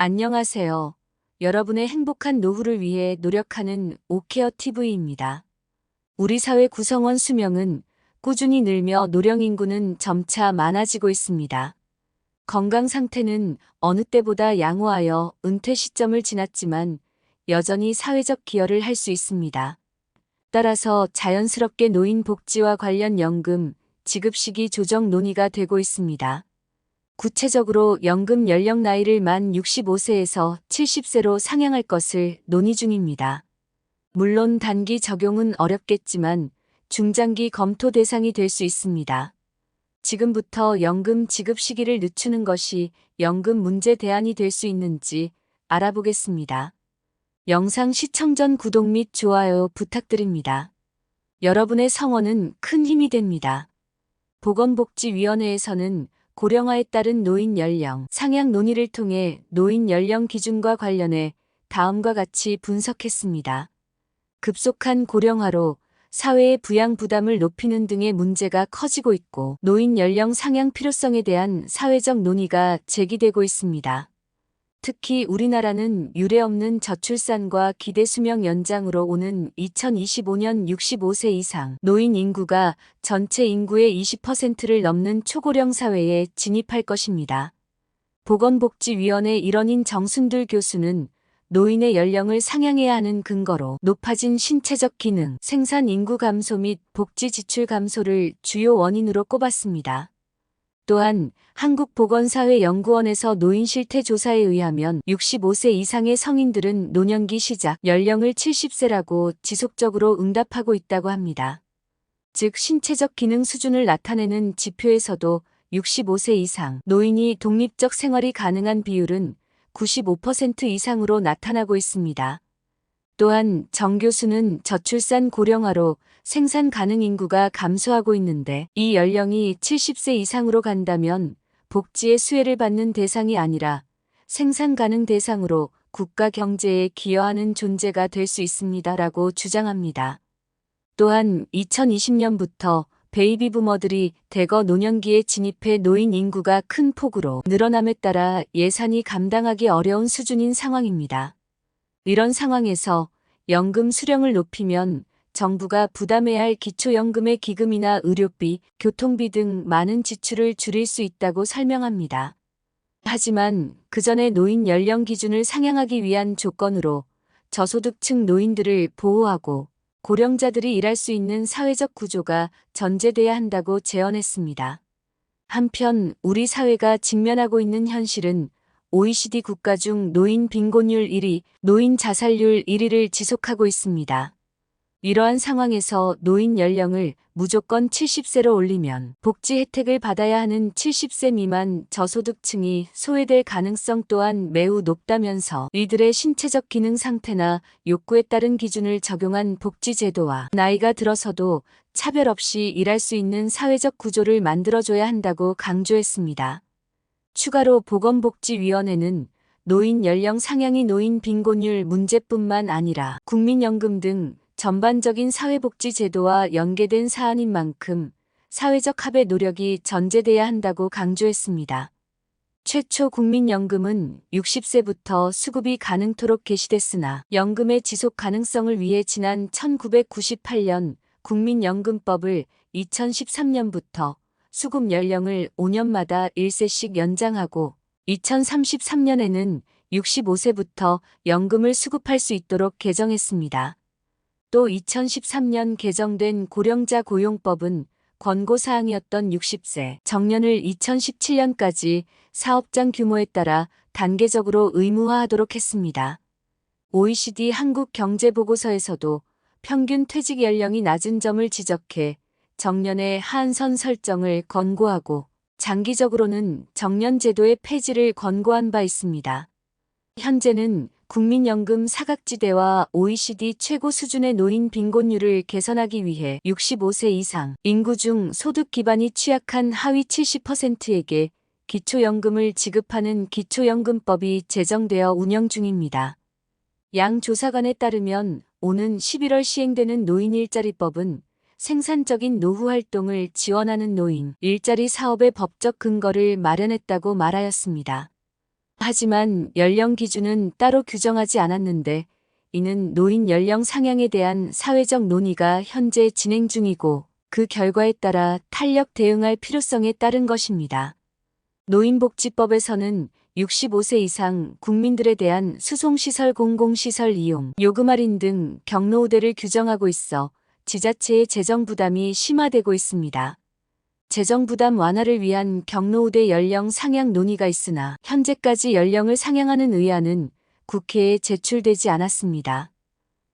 안녕하세요. 여러분의 행복한 노후를 위해 노력하는 오케어 TV입니다. 우리 사회 구성원 수명은 꾸준히 늘며 노령 인구는 점차 많아지고 있습니다. 건강 상태는 어느 때보다 양호하여 은퇴 시점을 지났지만 여전히 사회적 기여를 할 수 있습니다. 따라서 자연스럽게 노인 복지와 관련 연금, 지급 시기 조정 논의가 되고 있습니다. 구체적으로 연금 연령 나이를 만 65세에서 70세로 상향할 것을 논의 중입니다. 물론 단기 적용은 어렵겠지만 중장기 검토 대상이 될 수 있습니다. 지금부터 연금 지급 시기를 늦추는 것이 연금 문제 대안이 될 수 있는지 알아보겠습니다. 영상 시청 전 구독 및 좋아요 부탁드립니다. 여러분의 성원은 큰 힘이 됩니다. 보건복지위원회에서는 고령화에 따른 노인 연령 상향 논의를 통해 노인 연령 기준과 관련해 다음과 같이 분석했습니다. 급속한 고령화로 사회의 부양 부담을 높이는 등의 문제가 커지고 있고 노인 연령 상향 필요성에 대한 사회적 논의가 제기되고 있습니다. 특히 우리나라는 유례없는 저출산과 기대 수명 연장으로 오는 2025년 65세 이상 노인 인구가 전체 인구의 20%를 넘는 초고령 사회에 진입할 것입니다. 보건복지위원회 일원인 정순들 교수는 노인의 연령을 상향해야 하는 근거로 높아진 신체적 기능, 생산 인구 감소 및 복지 지출 감소를 주요 원인으로 꼽았습니다. 또한 한국보건사회연구원에서 노인 실태 조사에 의하면 65세 이상의 성인들은 노년기 시작 연령을 70세라고 지속적으로 응답하고 있다고 합니다. 즉 신체적 기능 수준을 나타내는 지표에서도 65세 이상 노인이 독립적 생활이 가능한 비율은 95% 이상으로 나타나고 있습니다. 또한 정 교수는 저출산 고령화로 생산 가능 인구가 감소하고 있는데 이 연령이 70세 이상으로 간다면 복지의 수혜를 받는 대상이 아니라 생산 가능 대상으로 국가 경제에 기여하는 존재가 될 수 있습니다라고 주장합니다. 또한 2020년부터 베이비 부머들이 대거 노년기에 진입해 노인 인구가 큰 폭으로 늘어남에 따라 예산이 감당하기 어려운 수준인 상황입니다. 이런 상황에서 연금 수령을 높이면 정부가 부담해야 할 기초연금의 기금이나 의료비, 교통비 등 많은 지출을 줄일 수 있다고 설명합니다. 하지만 그 전에 노인 연령 기준을 상향하기 위한 조건으로 저소득층 노인들을 보호하고 고령자들이 일할 수 있는 사회적 구조가 전제돼야 한다고 제언했습니다. 한편 우리 사회가 직면하고 있는 현실은 OECD 국가 중 노인 빈곤율 1위, 노인 자살률 1위를 지속하고 있습니다. 이러한 상황에서 노인 연령을 무조건 70세로 올리면 복지 혜택을 받아야 하는 70세 미만 저소득층이 소외될 가능성 또한 매우 높다면서 이들의 신체적 기능 상태나 욕구에 따른 기준을 적용한 복지 제도와 나이가 들어서도 차별 없이 일할 수 있는 사회적 구조를 만들어줘야 한다고 강조했습니다. 추가로 보건복지위원회는 노인 연령 상향이 노인 빈곤율 문제뿐만 아니라 국민연금 등 전반적인 사회복지 제도와 연계된 사안인 만큼 사회적 합의 노력이 전제돼야 한다고 강조했습니다. 최초 국민연금은 60세부터 수급이 가능토록 개시됐으나 연금의 지속 가능성을 위해 지난 1998년 국민연금법을 2013년부터 수급 연령을 5년마다 1세씩 연장하고 2033년에는 65세부터 연금을 수급할 수 있도록 개정했습니다. 또 2013년 개정된 고령자 고용법은 권고사항이었던 60세 정년을 2017년까지 사업장 규모에 따라 단계적으로 의무화하도록 했습니다. OECD 한국경제보고서에서도 평균 퇴직 연령이 낮은 점을 지적해 정년의 하한선 설정을 권고하고 장기적으로는 정년제도의 폐지를 권고한 바 있습니다. 현재는 국민연금 사각지대와 OECD 최고 수준의 노인 빈곤율을 개선하기 위해 65세 이상 인구 중 소득 기반이 취약한 하위 70%에게 기초연금을 지급하는 기초연금법이 제정되어 운영 중입니다. 양 조사관에 따르면 오는 11월 시행되는 노인 일자리법은 생산적인 노후 활동을 지원하는 노인 일자리 사업의 법적 근거를 마련했다고 말하였습니다. 하지만 연령 기준은 따로 규정하지 않았는데 이는 노인 연령 상향에 대한 사회적 논의가 현재 진행 중이고 그 결과에 따라 탄력 대응할 필요성에 따른 것입니다. 노인복지법에서는 65세 이상 국민들에 대한 수송시설 공공시설 이용, 요금 할인 등 경로 우대를 규정하고 있어 지자체의 재정 부담이 심화되고 있습니다. 재정 부담 완화를 위한 경로 우대 연령 상향 논의가 있으나 현재까지 연령을 상향하는 의안은 국회에 제출되지 않았습니다.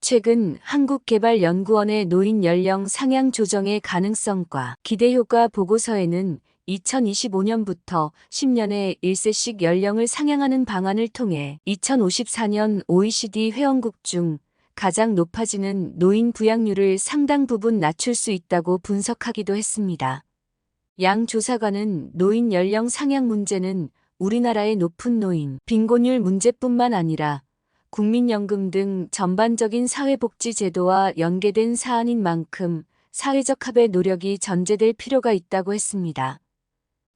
최근 한국개발연구원의 노인 연령 상향 조정의 가능성과 기대 효과 보고서에는 2025년부터 10년에 1세씩 연령을 상향하는 방안을 통해 2054년 OECD 회원국 중 가장 높아지는 노인 부양률을 상당 부분 낮출 수 있다고 분석하기도 했습니다. 양 조사관은 노인 연령 상향 문제는 우리나라의 높은 노인 빈곤율 문제뿐만 아니라 국민연금 등 전반적인 사회복지 제도와 연계된 사안인 만큼 사회적 합의 노력이 전제될 필요가 있다고 했습니다.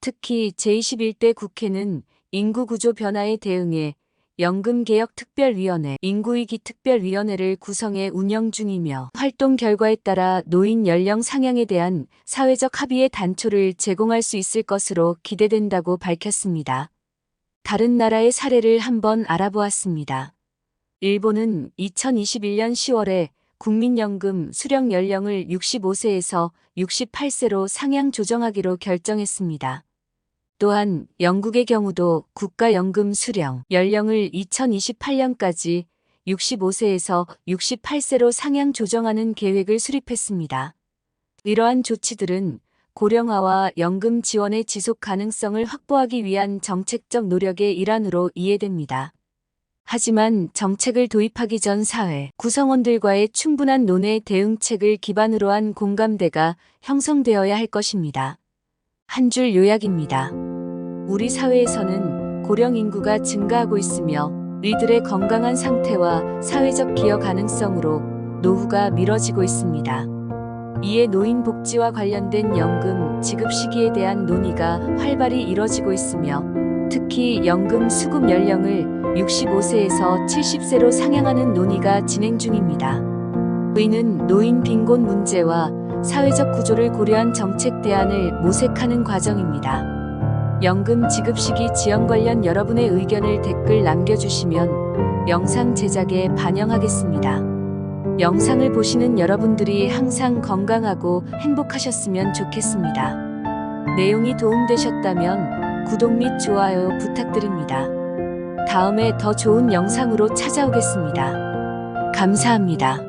특히 제21대 국회는 인구구조 변화에 대응해 연금개혁특별위원회, 인구위기 특별위원회를 구성해 운영 중이며 활동 결과에 따라 노인 연령 상향에 대한 사회적 합의의 단초를 제공할 수 있을 것으로 기대된다고 밝혔습니다. 다른 나라의 사례를 한번 알아보았습니다. 일본은 2021년 10월에 국민연금 수령 연령을 65세에서 68세로 상향 조정하기로 결정했습니다. 또한 영국의 경우도 국가연금 수령 연령을 2028년까지 65세에서 68세로 상향 조정하는 계획을 수립했습니다. 이러한 조치들은 고령화와 연금 지원의 지속 가능성을 확보하기 위한 정책적 노력의 일환으로 이해됩니다. 하지만 정책을 도입하기 전 사회 구성원들과의 충분한 논의 대응책을 기반으로 한 공감대가 형성되어야 할 것입니다. 한 줄 요약입니다. 우리 사회에서는 고령 인구가 증가하고 있으며 이들의 건강한 상태와 사회적 기여 가능성으로 노후가 미뤄지고 있습니다. 이에 노인 복지와 관련된 연금 지급 시기에 대한 논의가 활발히 이뤄지고 있으며 특히 연금 수급 연령을 65세에서 70세로 상향하는 논의가 진행 중입니다. 의는 노인 빈곤 문제와 사회적 구조를 고려한 정책 대안을 모색하는 과정입니다. 연금 지급 시기 지연 관련 여러분의 의견을 댓글 남겨주시면 영상 제작에 반영하겠습니다. 영상을 보시는 여러분들이 항상 건강하고 행복하셨으면 좋겠습니다. 내용이 도움되셨다면 구독 및 좋아요 부탁드립니다. 다음에 더 좋은 영상으로 찾아오겠습니다. 감사합니다.